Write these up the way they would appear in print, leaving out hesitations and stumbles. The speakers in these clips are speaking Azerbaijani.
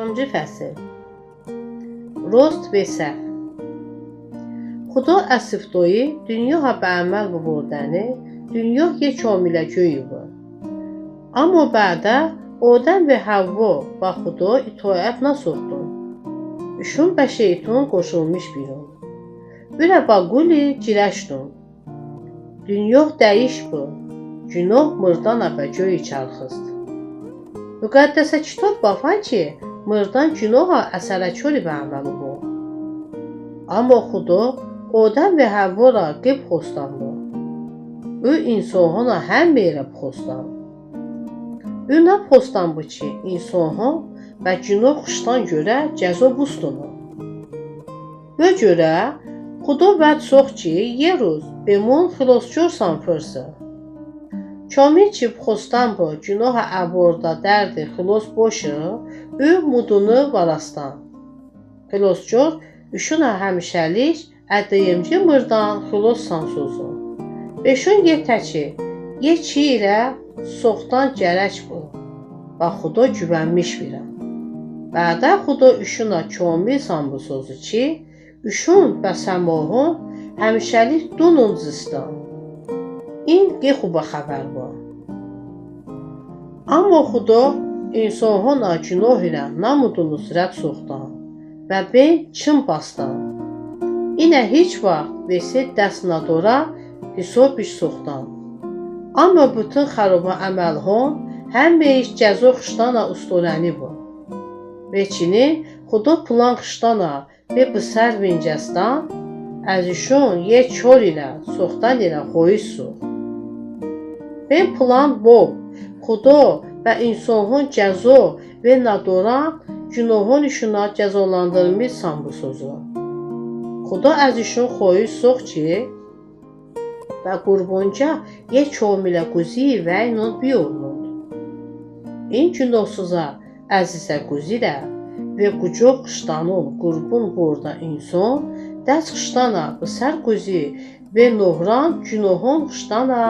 10-cı fəsil. Rost və səhv. Xuda əsifdoyi dünya به عمل بردنه dünya یک کامل جویی بود. اما بعدا آدم ve Havva با خدا itaat نساختن. Üşün və şeytan qoşulmuş birun. Bürə baguli girəşdun. Dünya dəyiş bu. Günah mırdana və göy çarxızdı. Müqəddəsə kitab bafan ki, mırdan günaha əsərəkoli və əməli bu. Amma Xuda Adəm və Havva ra qib xostandı. O insana həm merə xostan. O nə xostan bu ki, insana və günah xışdan görə cəza bustunu. Və görə Xuda vəd sox ki, yeruz bemon xilaskar fırsı. Kamil ki xostan bu günah əvorda dərdi xilas başı, o mudunu varastan. Xilaskar üşünə həmişəlik ədəyimci mırdan xilas sansozun. Beşun yetə ki, yeki ilə soxdan gərək bu. Və Xuda güvənmiş birəm. Bədə Xuda üşünə kamil sanbu sözü ki, üşün və səmahın həmişəlik dunun zistan. این که خوب خبر با. اما خدا انسان ها گناه ilə namudunu sürət soxdan və ben çın bastan. İnə heç vaxt vesi dəst nadora hesab iş soxdan. Amma bütün xaraba əməlhon həmbeyiş cəza xışdana ustorəni bu. Veçini Xuda plan xışdana və bu sər vincəstan əzişun ye çor ilə soxdan ilə xoyiş sox. Ben plan bu, Xuda və insanın cəza və nadoran günahın işına cəzalandırılmışsan bu sözü. Xuda əzişin xoyu sox ki, və qurbanca yek kamilə quzi və inon biyornud. İn günahsıza əzizə quzirə və qucaq qışdanın qurbun borda insan, dəst qışdana bu sər quzi və nohran günahın qışdana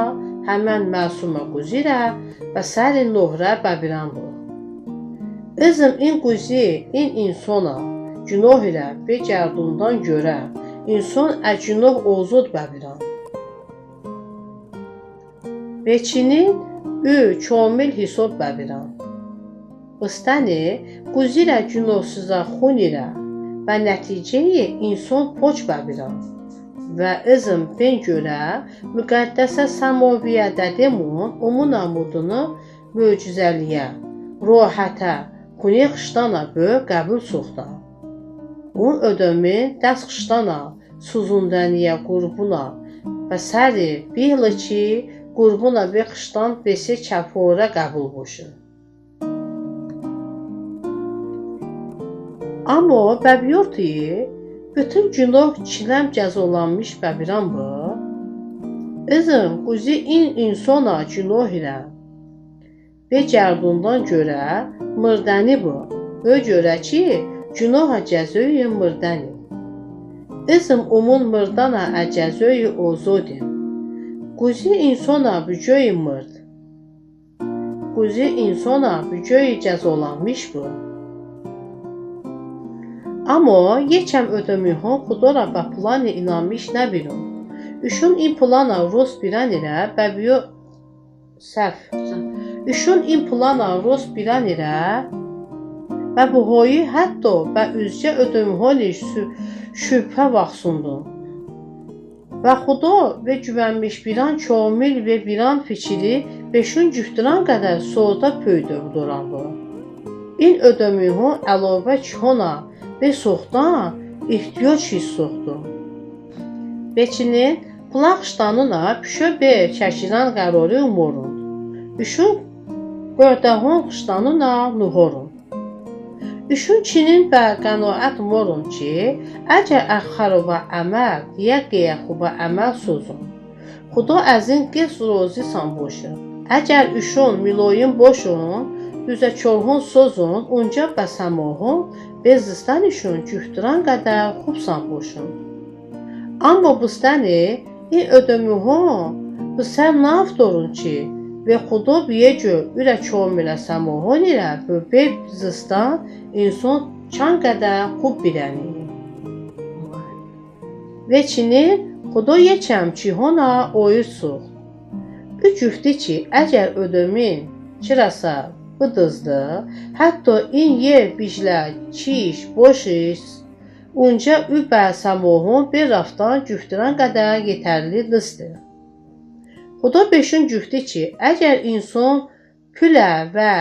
həmən məsumə quzirə və sərin nohrə bəbirən bu. İzm in quzi, in insana günah ilə begərdundan görə insan əcünah ozud bəbirən. Beçinin ü kamil hesab bəbirən. Bıstəni quzirə günahsıza xun ilə və nəticəyi insan poç bəbirən. Və izm ben görə müqəddəsə səmaviyyədə demun onun amudunu möcüzəliyə, rohətə, quni xışdana bö qəbul soxdan. Un ödəmin dəst xışdana, suzundəniyə qurbuna və səri bihli ki, qurbuna və xışdan besi kəfora qəbul boşun. Amma bəbiyor ki, bütün günah çiləm cəzalanmış bəbirən bu. İzm quzi in insana günah ilə və gərdundan görə mırdəni bu. Ö görə ki, günaha cəzöyi mırdəni. İzm umun mırdana əcəzöyi ozodin. Quzi insana bücöyi mırd. Quzi insana bücöyi cəzalanmış bu. Amma yekəm ödəmihon Xudara və plani inanmış nə bilin. Üşün in plana rost birən ilə bəbiyo səhv. Üşün in plana rost birən ilə və bu hoyu hətta və üzcə ödəmihoni şübhə vaxtsundun. Və Xuda və güvənmiş birən kamil və birən fikri beşün cüftüran qədər soğuda pöydür durandı. İn ödəmihon əlavə kihona və soxdan ihtiyac hiss soxdu. Beçinin plaq ştanına püşö bə çəkilən qərarı umurun. Üşün gördəhon ştanına nuhorun. Üşün çinin bə qənaət umurun ki, əgər əxxarıba əməl, diyə qeyə xuba əməl sözün. Xuda əzin qes rozisan boşun. Əgər üşün miloyin boşun, düzə çorhun sözün, unca bəsəmohun, bezistan işin cüftüran qədər xubsan boşun. Amma bustani این ödəmihon bu sən nə aftorun ki, ve xudo biyəcə ürə çomilə səmohon ilə böbək zıstan inson çan qədər xub birəni. Veçini xudo yeçəm çihona oyusuq. Üç cüfti ki, əgər ödəmin çirasa bıdızdı, hətta in yer bijlə çiş, boşiş, unca übə səmohon bir raftan cüftiran qədər yetərli dızdır. Xudo beşin cüfti ki, əgər insan külə və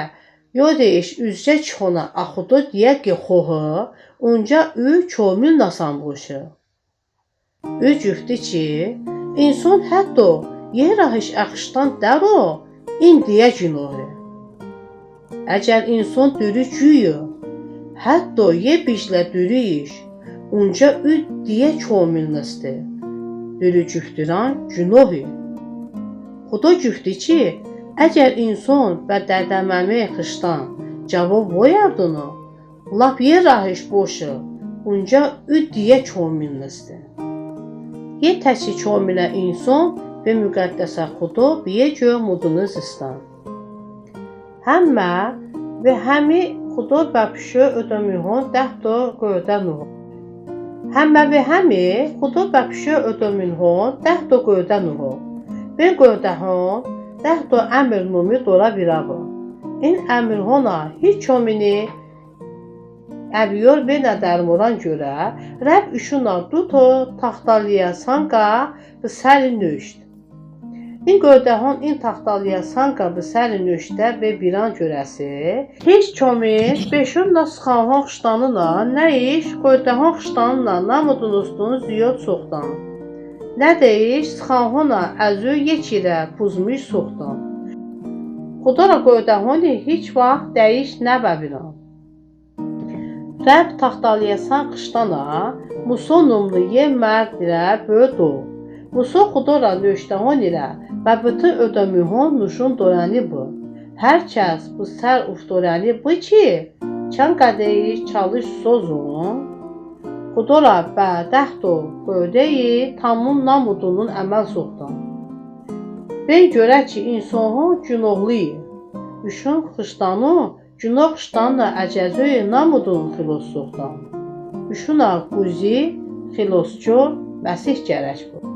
yodeyiş üzcə çixona axudu diyə ki xohu, unca ü çomil nasan boşu. Üç cüfti ki, insan hətta yer ahış axışdan dəro, indiyə günahı. Əgər insan dürü cüyü, hətta ye bijlə dürü iş, unca ü diyə çomil nəsdi. Dürü cüftiran günahı. Xudo cüfti ki, əgər insan və dədəməmi xışdan cavab voyardını, lap yer ahış boşu, unca ü diyə çomilnizdi. Ye təki çomilə insan və müqəddəsə xudo biyəcə mudunuz istan. Həmmə və həmi xudo bəpşü ödəmihon dəhtə göydənuhu. Həmmə və həmi xudo bəpşü ödəmihon dəhtə göydənuhu. Bir göydəhon dəhtə əmir numi dora birabı. İn əmir hona hiç çomini əviyor və nədərmuran görə, rəb üşuna duto taxtalıya sanqa və səri nöşd. İn göydəhon in taxtalıya sanqa və səri nöşdə və biran görəsi, hiç çomil beşunla sıxanhon xıştanına, nə iş göydəhon xıştanına namudunustun ziyot soxdan. Nə deyiş sıxanhona əzü yekirə puzmuş soxdan. Xudara göydəhoni hiç vaxt dəyiş nəbəbiran. Rəb taxtaliyasan xışdana, Muso numlu ye mərdirə bödu. Muso xudara nöştəhon ilə və bütün ödəmihon nuşun dorəni bu. Hər kəs bu sər uftorəni bu ki, çən qədəyiş çalış sozun. Xudara bə dəhtə göydəyi tamın namudunun əməl soxdan. Ben görə ki, insanın günahlıyı. Üşün xışdanı, günah xışdanla əcəzöy namudun xilos soxdan. Üşüna quzi, xilosçor, məsih gərək bu.